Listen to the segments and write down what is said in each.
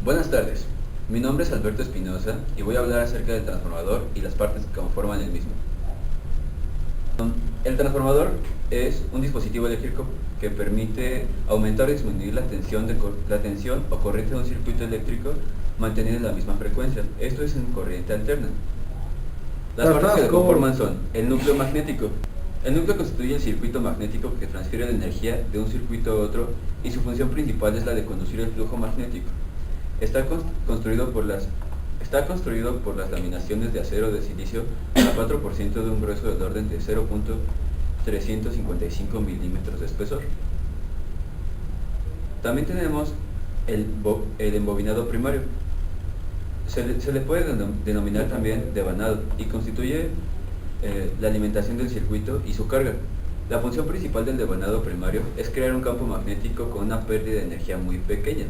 Buenas tardes, mi nombre es Alberto Espinosa y voy a hablar acerca del transformador y las partes que conforman el mismo. El transformador es un dispositivo eléctrico que permite aumentar o disminuir la tensión o corriente de un circuito eléctrico manteniendo la misma frecuencia. Esto es en corriente alterna. Las partes que lo conforman son el núcleo magnético. El núcleo constituye el circuito magnético que transfiere la energía de un circuito a otro y su función principal es la de conducir el flujo magnético. Está construido por las laminaciones de acero de silicio a 4% de un grueso del orden de 0.355 milímetros de espesor. También tenemos el embobinado primario. Se le puede denominar también devanado y constituye la alimentación del circuito y su carga. La función principal del devanado primario es crear un campo magnético con una pérdida de energía muy pequeña.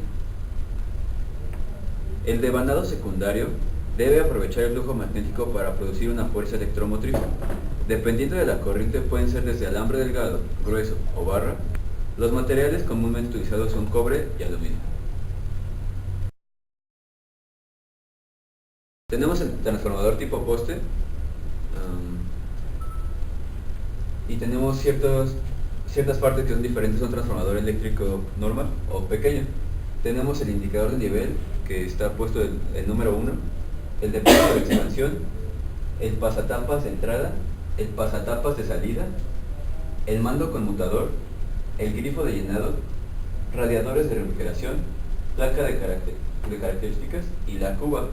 El devanado secundario debe aprovechar el flujo magnético para producir una fuerza electromotriz. Dependiendo de la corriente pueden ser desde alambre delgado, grueso o barra. Los materiales comúnmente utilizados son cobre y aluminio. Tenemos el transformador tipo poste y tenemos ciertas partes que son diferentes a un transformador eléctrico normal o pequeño. Tenemos el indicador de nivel, que está puesto el número 1, el depósito de expansión, el pasatapas de entrada, el pasatapas de salida, el mando conmutador, el grifo de llenado, radiadores de refrigeración, placa de características y la cuba.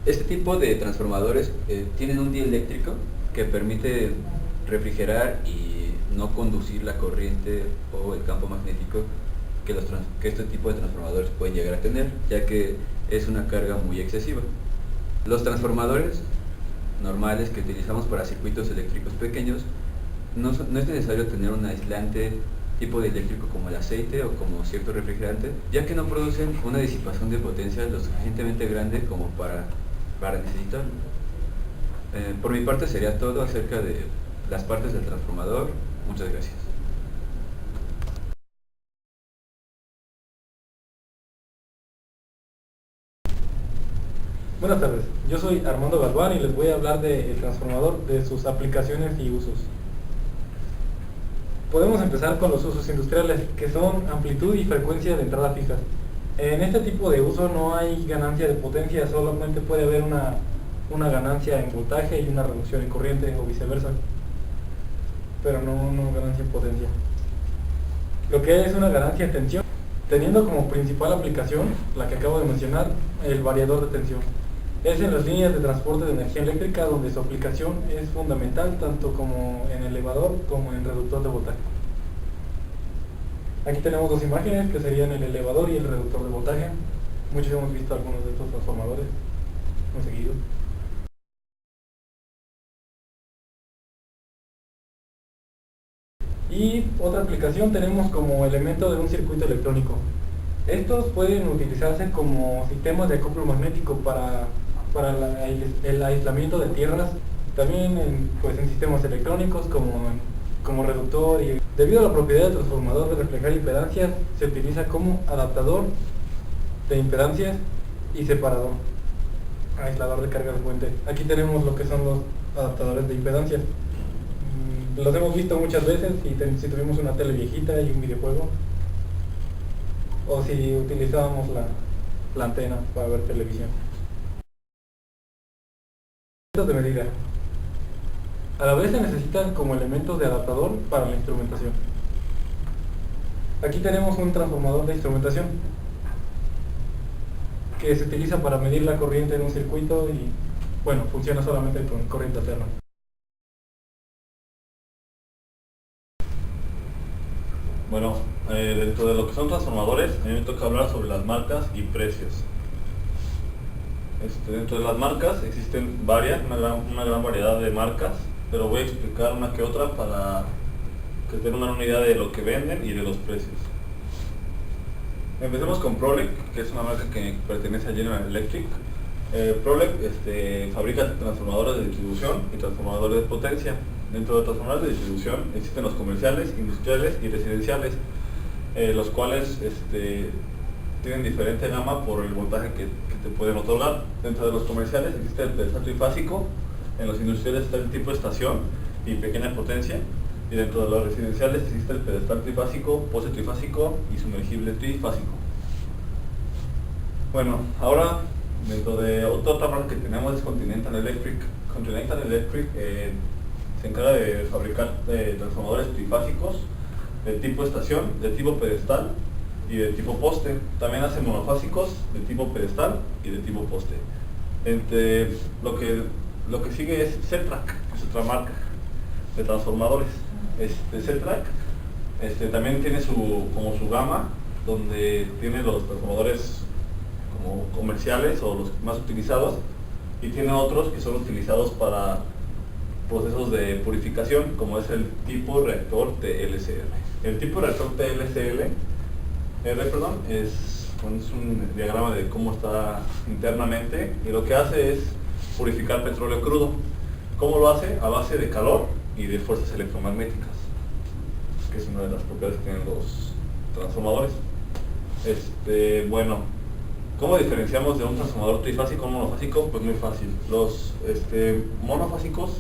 Este tipo de transformadores tienen un dieléctrico que permite refrigerar y no conducir la corriente o el campo magnético que este tipo de transformadores pueden llegar a tener, ya que es una carga muy excesiva. Los transformadores normales que utilizamos para circuitos eléctricos pequeños no es necesario tener un aislante tipo de eléctrico como el aceite o como cierto refrigerante, ya que no producen una disipación de potencia lo suficientemente grande como para necesitarlo. Por mi parte sería todo acerca de las partes del transformador. Muchas gracias. Buenas tardes, yo soy Armando Galván y les voy a hablar del transformador, de sus aplicaciones y usos. Podemos empezar con los usos industriales, que son amplitud y frecuencia de entrada fijas. En este tipo de uso no hay ganancia de potencia, solamente puede haber una ganancia en voltaje y una reducción en corriente o viceversa, pero no ganancia en potencia. Lo que es una ganancia en tensión, teniendo como principal aplicación, la que acabo de mencionar, el variador de tensión. Es en las líneas de transporte de energía eléctrica donde su aplicación es fundamental, tanto como en elevador como en reductor de voltaje. Aquí tenemos dos imágenes que serían el elevador y el reductor de voltaje. Muchos hemos visto algunos de estos transformadores muy seguido. Y otra aplicación tenemos como elemento de un circuito electrónico. Estos pueden utilizarse como sistemas de acoplo magnético para el aislamiento de tierras, también en sistemas electrónicos como reductor. Y debido a la propiedad del transformador de reflejar impedancias, se utiliza como adaptador de impedancias y separador, aislador de carga de fuente. Aquí tenemos lo que son los adaptadores de impedancias. Los hemos visto muchas veces si tuvimos una tele viejita y un videojuego, o si utilizábamos la antena para ver televisión. De medida. A la vez se necesitan como elementos de adaptador para la instrumentación. Aquí tenemos un transformador de instrumentación que se utiliza para medir la corriente en un circuito y, bueno, funciona solamente con corriente alterna. Bueno, dentro de lo que son transformadores, a mí me toca hablar sobre las marcas y precios. Dentro de las marcas existen una gran variedad de marcas, pero voy a explicar una que otra para que tengan una idea de lo que venden y de los precios. Empecemos con Prolec, que es una marca que pertenece a General Electric. Prolec fabrica transformadores de distribución y transformadores de potencia. Dentro de transformadores de distribución existen los comerciales, industriales y residenciales. los cuales tienen diferente gama por el voltaje que te pueden otorgar. Dentro de los comerciales existe el pedestal trifásico, en los industriales está el tipo estación y pequeña potencia, y dentro de los residenciales existe el pedestal trifásico, poste trifásico y sumergible trifásico. Bueno, ahora dentro de otra marca que tenemos es Continental Electric. Continental Electric se encarga de fabricar transformadores trifásicos de tipo estación, de tipo pedestal y de tipo poste. También hace monofásicos de tipo pedestal y de tipo poste. Lo que sigue es Cetrac, que es otra marca de transformadores. Cetrac también tiene como su gama, donde tiene los transformadores como comerciales o los más utilizados, y tiene otros que son utilizados para procesos de purificación, como es el tipo reactor TLCR. El tipo reactor TLCR es un diagrama de cómo está internamente, y lo que hace es purificar petróleo crudo. ¿Cómo lo hace? A base de calor y de fuerzas electromagnéticas, que es una de las propiedades que tienen los transformadores. Bueno, ¿cómo diferenciamos de un transformador trifásico a un monofásico? Pues muy fácil. Los monofásicos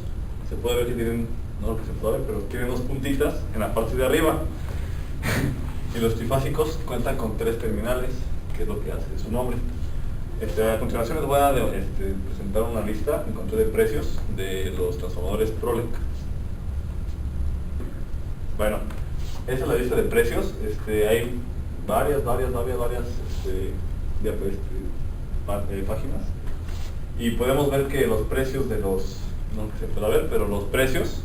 se puede ver que tienen, no lo que se puede ver, pero tienen dos puntitas en la parte de arriba. Y los trifásicos cuentan con 3 terminales, que es lo que hace su nombre. A continuación les voy a presentar una lista, encontré de precios de los transformadores Prolec. Bueno, esa es la lista de precios. Hay varias páginas, y podemos ver que los precios de los, no que se pueda ver, pero los precios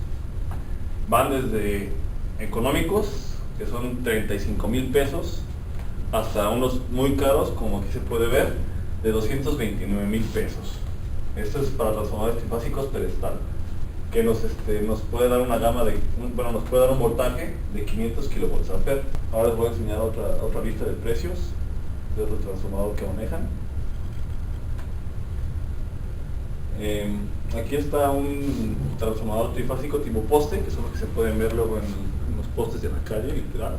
van desde económicos, que son 35,000 pesos, hasta unos muy caros, como aquí se puede ver, de 229,000 pesos. Esto es para transformadores trifásicos pedestal, que nos puede dar una gama nos puede dar un voltaje de 500 kVA. Ahora les voy a enseñar otra lista de precios de otro transformador que manejan. Aquí está un transformador trifásico tipo poste, que son los que se pueden ver luego en los postes de la calle, literal.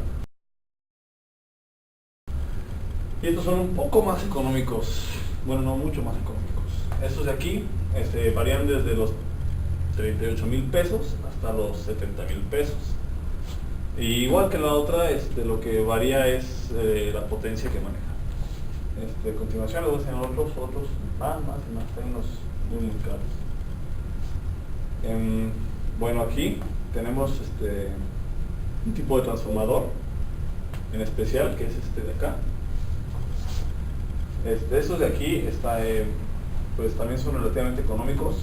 Y estos son un poco más económicos, bueno, no mucho más económicos. Estos de aquí varían desde los 38,000 pesos hasta los 70,000 pesos. Y igual que la otra, lo que varía es la potencia que maneja. A continuación les voy a enseñar otros más, hay unos muy caros. Bueno, aquí tenemos un tipo de transformador en especial, que es de acá. Estos de aquí pues también son relativamente económicos.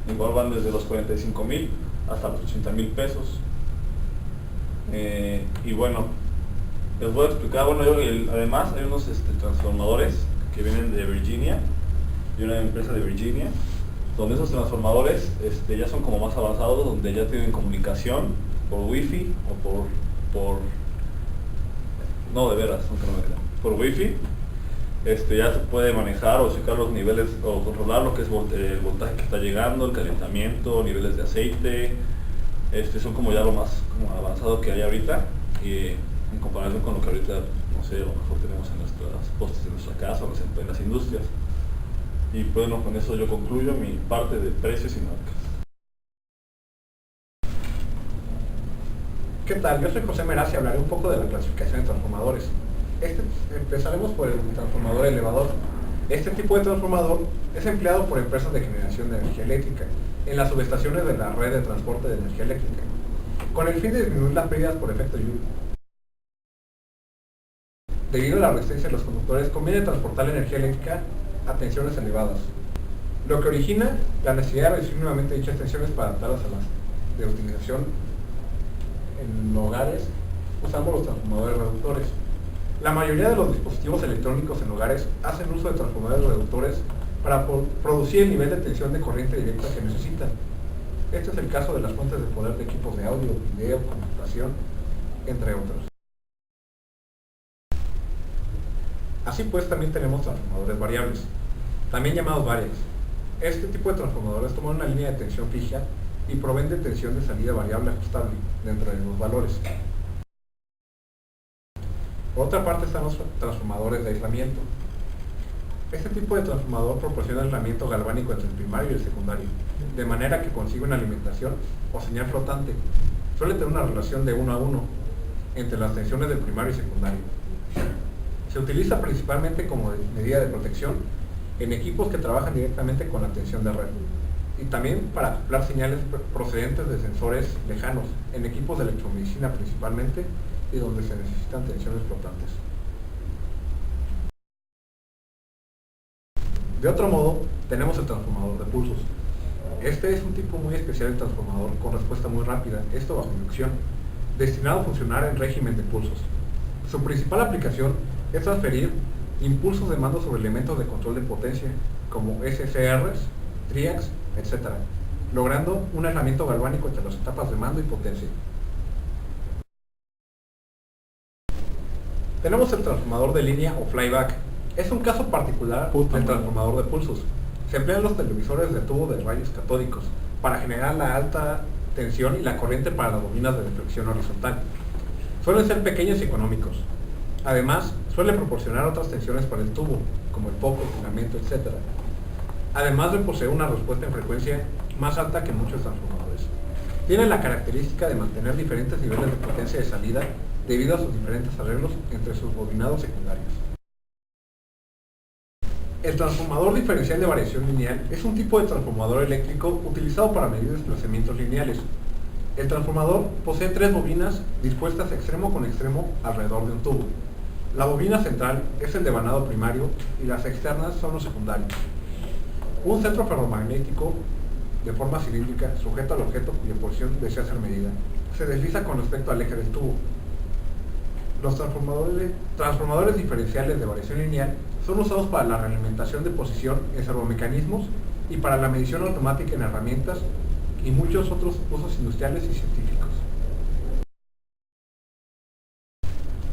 Igual van desde los 45,000 hasta los 80,000 pesos. Y bueno, les voy a explicar, además hay unos transformadores que vienen de Virginia, de una empresa de Virginia, donde esos transformadores ya son como más avanzados, donde ya tienen comunicación por wifi o no, de veras, aunque no me crean, por wifi. Ya se puede manejar o checar los niveles o controlar lo que es el voltaje que está llegando, el calentamiento, niveles de aceite. Son como ya lo más avanzado que hay ahorita, y en comparación con lo que ahorita, no sé, a lo mejor tenemos en nuestras postes de nuestra casa o en las industrias. Y bueno, con eso yo concluyo mi parte de precios y marcas. ¿Qué tal? Yo soy José Meraz y hablaré un poco de la clasificación de transformadores. Empezaremos por el transformador elevador. Este tipo de transformador es empleado por empresas de generación de energía eléctrica en las subestaciones de la red de transporte de energía eléctrica, con el fin de disminuir las pérdidas por efecto lluvia. Debido a la resistencia de los conductores, conviene transportar la energía eléctrica a tensiones elevadas, lo que origina la necesidad de reducir nuevamente dichas tensiones para adaptarlas a las de utilización en hogares. Usamos los transformadores reductores. La mayoría de los dispositivos electrónicos en hogares hacen uso de transformadores reductores para producir el nivel de tensión de corriente directa que necesitan. Este es el caso de las fuentes de poder de equipos de audio, video, computación, entre otros. Así pues, también tenemos transformadores variables, también llamados variax. Este tipo de transformadores toman una línea de tensión fija y proveen de tensión de salida variable ajustable dentro de los valores. Por otra parte están los transformadores de aislamiento. Este tipo de transformador proporciona aislamiento galvánico entre el primario y el secundario, de manera que consigue una alimentación o señal flotante. Suele tener una relación de 1 a 1 entre las tensiones del primario y secundario. Se utiliza principalmente como medida de protección en equipos que trabajan directamente con la tensión de red y también para acoplar señales procedentes de sensores lejanos en equipos de electromedicina principalmente y donde se necesitan tensiones flotantes. De otro modo, tenemos el transformador de pulsos. Este es un tipo muy especial de transformador con respuesta muy rápida, esto bajo inducción, destinado a funcionar en régimen de pulsos. Su principal aplicación es transferir impulsos de mando sobre elementos de control de potencia, como SCRs, triacs, etc., logrando un aislamiento galvánico entre las etapas de mando y potencia. Tenemos el transformador de línea o flyback. Es un caso particular del transformador de pulsos. Se emplean los televisores de tubo de rayos catódicos para generar la alta tensión y la corriente para las bobinas de deflexión horizontal. Suelen ser pequeños y económicos. Además, suele proporcionar otras tensiones para el tubo, como el foco, el filamento, etc. Además de poseer una respuesta en frecuencia más alta que muchos transformadores. Tiene la característica de mantener diferentes niveles de potencia de salida debido a sus diferentes arreglos entre sus bobinados secundarios. El transformador diferencial de variación lineal es un tipo de transformador eléctrico utilizado para medir desplazamientos lineales. El transformador posee 3 bobinas dispuestas extremo con extremo alrededor de un tubo. La bobina central es el devanado primario y las externas son los secundarios. Un centro ferromagnético de forma cilíndrica sujeto al objeto cuya posición desea ser medida se desliza con respecto al eje del tubo. Los transformadores diferenciales de variación lineal son usados para la realimentación de posición en servomecanismos y para la medición automática en herramientas y muchos otros usos industriales y científicos.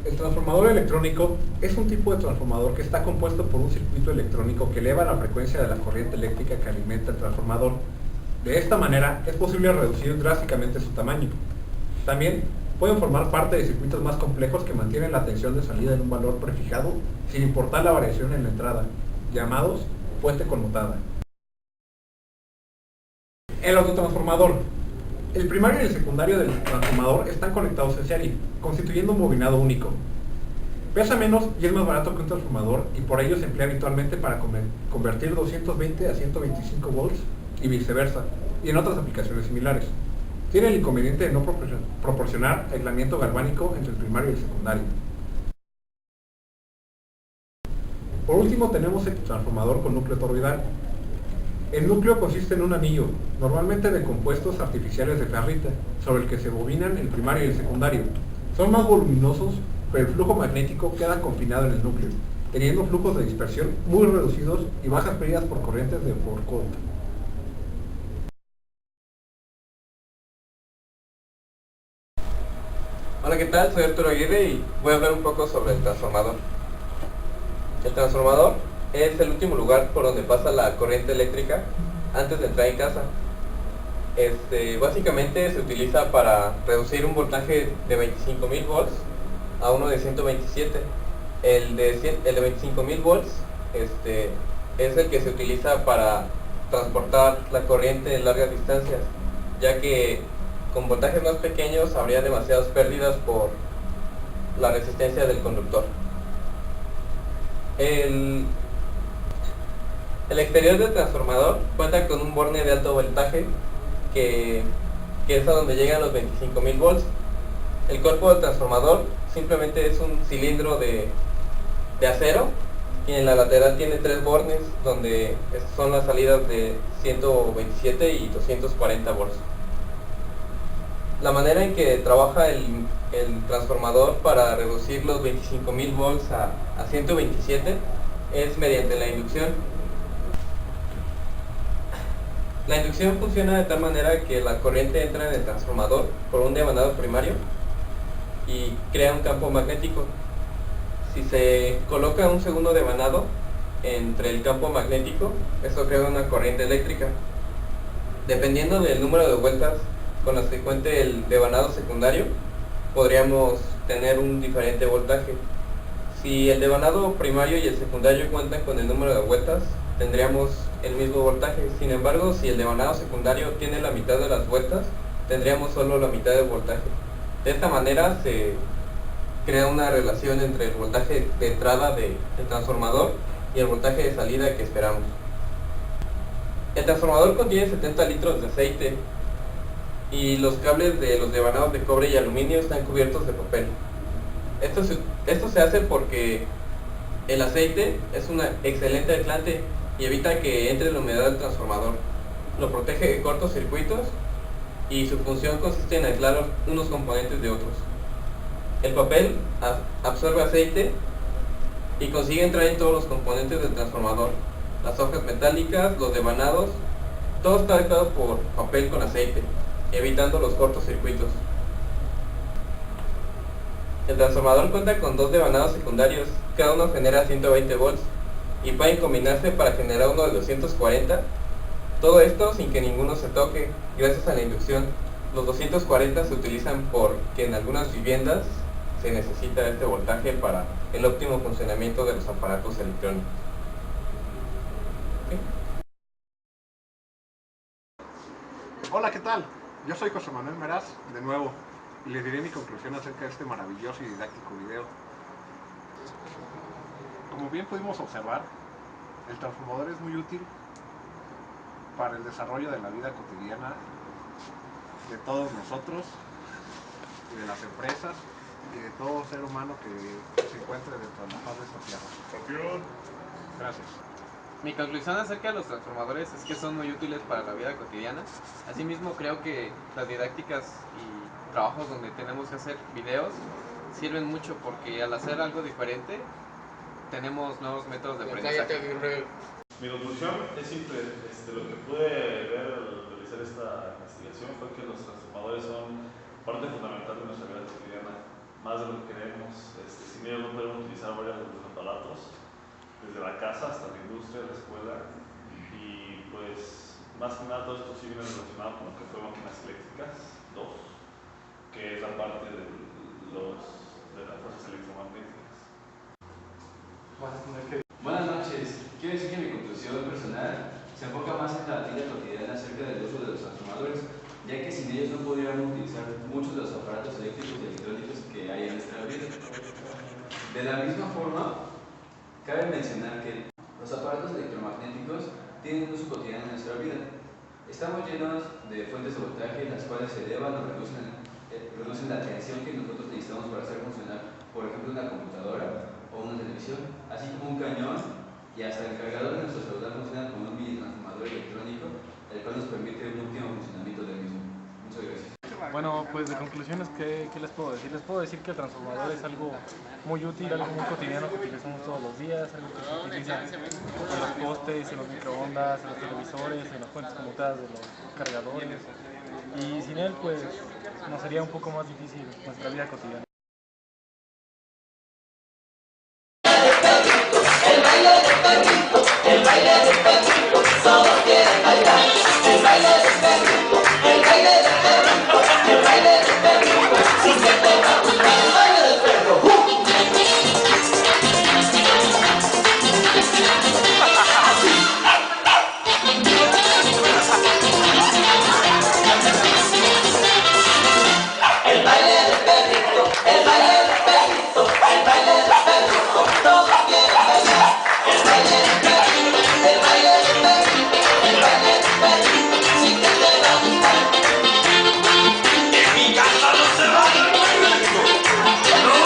El transformador electrónico es un tipo de transformador que está compuesto por un circuito electrónico que eleva la frecuencia de la corriente eléctrica que alimenta el transformador. De esta manera es posible reducir drásticamente su tamaño. También pueden formar parte de circuitos más complejos que mantienen la tensión de salida en un valor prefijado sin importar la variación en la entrada, llamados fuente conmutada. El autotransformador. El primario y el secundario del transformador están conectados en serie, constituyendo un bobinado único. Pesa menos y es más barato que un transformador y por ello se emplea habitualmente para convertir 220 a 125 volts y viceversa, y en otras aplicaciones similares. Tiene el inconveniente de no proporcionar aislamiento galvánico entre el primario y el secundario. Por último tenemos el transformador con núcleo toroidal. El núcleo consiste en un anillo, normalmente de compuestos artificiales de ferrita, sobre el que se bobinan el primario y el secundario. Son más voluminosos, pero el flujo magnético queda confinado en el núcleo, teniendo flujos de dispersión muy reducidos y bajas pérdidas por corrientes de Fourcault. Hola, ¿qué tal? Soy Arturo Aguirre y voy a hablar un poco sobre el transformador. El transformador es el último lugar por donde pasa la corriente eléctrica antes de entrar en casa. Básicamente se utiliza para reducir un voltaje de 25.000 volts a uno de 127. El de 25.000 volts es el que se utiliza para transportar la corriente en largas distancias, ya que con voltajes más pequeños habría demasiadas pérdidas por la resistencia del conductor. El exterior del transformador cuenta con un borne de alto voltaje que es a donde llegan los 25.000 volts. El cuerpo del transformador simplemente es un cilindro de acero y en la lateral tiene 3 bornes donde son las salidas de 127 y 240 volts. La manera en que trabaja el transformador para reducir los 25.000 volts a 127 es mediante la inducción. La inducción funciona de tal manera que la corriente entra en el transformador por un devanado primario y crea un campo magnético. Si se coloca un segundo devanado entre el campo magnético, esto crea una corriente eléctrica. Dependiendo del número de vueltas con las que cuente el devanado secundario, podríamos tener un diferente voltaje. Si el devanado primario y el secundario cuentan con el número de vueltas, tendríamos el mismo voltaje. Sin embargo, si el devanado secundario tiene la mitad de las vueltas, tendríamos solo la mitad del voltaje. De esta manera se crea una relación entre el voltaje de entrada del transformador y el voltaje de salida que esperamos. El transformador contiene 70 litros de aceite y los cables de los devanados de cobre y aluminio están cubiertos de papel. Esto se hace porque el aceite es un excelente aislante y evita que entre la humedad del transformador. Lo protege de cortocircuitos y su función consiste en aislar unos componentes de otros. El papel absorbe aceite y consigue entrar en todos los componentes del transformador. Las hojas metálicas, los devanados, todo está aislado por papel con aceite, evitando los cortocircuitos. El transformador cuenta con dos devanados secundarios, cada uno genera 120 volts y pueden combinarse para generar uno de 240. Todo esto sin que ninguno se toque, gracias a la inducción. Los 240 se utilizan porque en algunas viviendas se necesita este voltaje para el óptimo funcionamiento de los aparatos electrónicos. ¿Sí? Hola, ¿qué tal? Yo soy José Manuel Meraz, de nuevo, y les diré mi conclusión acerca de este maravilloso y didáctico video. Como bien pudimos observar, el transformador es muy útil para el desarrollo de la vida cotidiana de todos nosotros y de las empresas y de todo ser humano que se encuentre dentro de la faz de esta tierra. ¡Campeón! Gracias. Mi conclusión acerca de los transformadores es que son muy útiles para la vida cotidiana. Asimismo, creo que las didácticas y trabajos donde tenemos que hacer videos sirven mucho porque al hacer algo diferente tenemos nuevos métodos de aprendizaje. Mi conclusión es simple. Lo que pude ver al realizar esta investigación fue que los transformadores son parte fundamental de nuestra vida cotidiana, más de lo que queremos. Sin ellos no podemos utilizar varios de los aparatos, desde la casa hasta la industria, la escuela, y pues más que nada todo esto sí viene relacionado con lo que fue máquinas eléctricas 2, que es la parte de las fuerzas electromagnéticas. Buenas noches. Quiero decir que mi conclusión personal se enfoca más en la vida cotidiana acerca del uso de los transformadores, ya que sin ellos no podríamos utilizar muchos de los aparatos eléctricos y electrónicos que hay en nuestra vida. De la misma forma, cabe mencionar que los aparatos electromagnéticos tienen un uso cotidiano en nuestra vida. Estamos llenos de fuentes de voltaje, las cuales se elevan o reducen la tensión que nosotros necesitamos para hacer funcionar, por ejemplo, una computadora o una televisión, así como un cañón, y hasta el cargador de nuestro celular funciona como un mini transformador electrónico, el cual nos permite un óptimo funcionamiento del mismo. Muchas gracias. Bueno, pues de conclusiones, ¿qué les puedo decir? Les puedo decir que el transformador es algo muy útil, algo muy cotidiano que utilizamos todos los días, algo que se utiliza en los postes, en los microondas, en los televisores, en las fuentes conmutadas de los cargadores. Y sin él, pues, nos sería un poco más difícil nuestra vida cotidiana. El baile del perrito, todos quieren bailar. El baile del perrito, el baile del perrito, el baile del perrito. Si se te va a gustar el baile del perro. El baile del perrito, el baile del perrito, el baile del perrito. Todos quieren bailar. El baile del perrito, el baile del perrito, el baile del perrito, sí que te va a gustar. En mi casa no se baila el perrito, no se baila.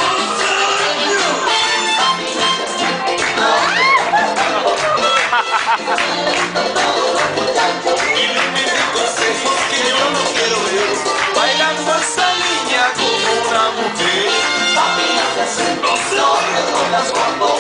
Y de mis consejos que yo no quiero ver, bailando esa niña como una mujer. Papi, hace así, no se con las guapos.